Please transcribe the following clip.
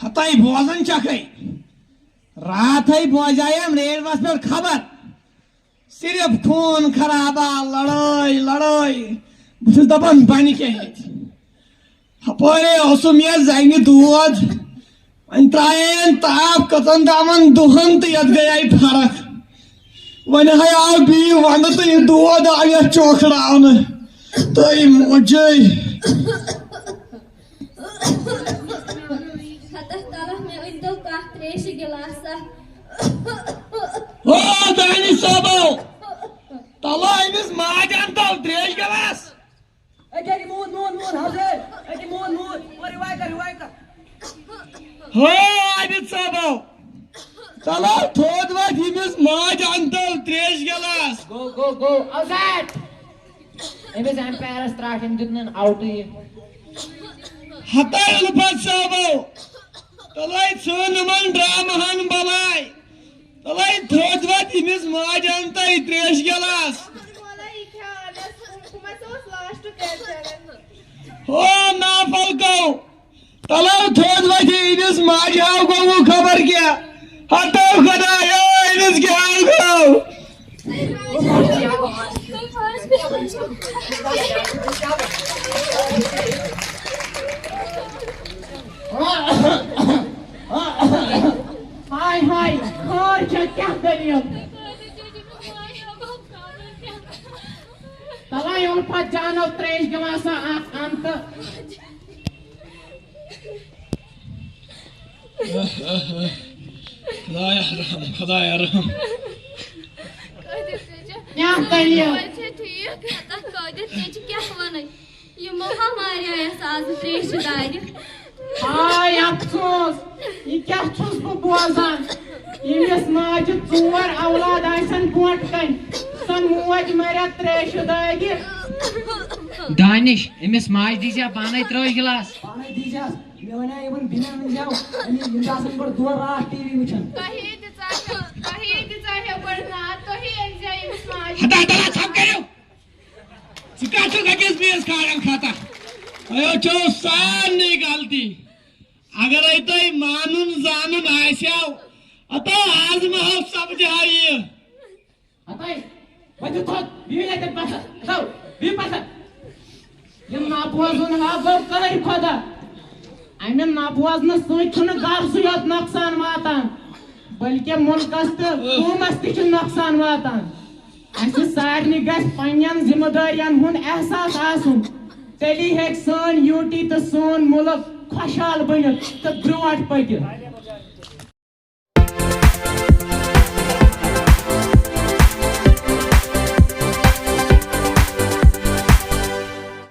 हताई बोजन चकै रात ही बोजायम रेडवास पे खबर सिर्फ खून खराबा लड़ाई लड़ाई बस दपन बन के हपरे ओसुम ये जाइनी दूध अंतरायन ताप कतन दामन दुहन तो यद गया ही फरक वन है आव भी वन तो ये दूध आया चौकड़ावन तो ये मुझे हो दानी साबो तला इस माजन तो त्रेश गलास अरे मून हाजे अरे मून रिवाय कर हो आबिद साबो तला थोद वा इस माजन तो त्रेश गलास go outside एमिस एम्पायर स्ट्राइकिंग दिनन आउट हता उलफत साबो तलाई सन मन ड्रामहन बलाई तलाई थोद वा इस माजन तो त्रेश गलास हो ना फलको तलाव थोद वही इस माजाव को वो खबर क्या हटाओ खड़ा है इस क्या हो हाय और क्या करियो तला यों पा जानो त्रेश गवासा अंत खुदाया रहम क्या करियो ठीक है कादिर तेज क्या वनै ये महामारी आया साज त्रेश दारि हाय अफसोस ये क्या छुस बोजान इमिस माज चोर औलाद आसन कोट कन सन मोज मरे त्रेश दारि दानिश इमिस माज दीजा पाने त्रेश गिलास पाने दीजा मे वना एवन बिना न जाओ अनि इंदासन पर दो रात टीवी मुछन कहीं दिचाहे पड़ना तो ही एंजॉय इमिस माज हटा तला सब करो सिका तो गकेस बीएस खारम खाता अयो चो सान नहीं गलती अगर ऐ तो मानुन जानून आस्याव अतो आज महल सब जाई अतै वजु थोत बिले ते पास तो बि पास यम ना बोजुन हा गर करे खुदा आइने ना बोजन सय छन गार सुयत नुकसान वातान बल्कि मुल्कस ते हुकूमत ते छ नुकसान वातान अस सारनी गस पन्यन जिम्मेदारियन हुन एहसास आसुन तेली हेक सन यूटी ते सोन मुल्क खुशहाल बनित ते ब्रोट पकि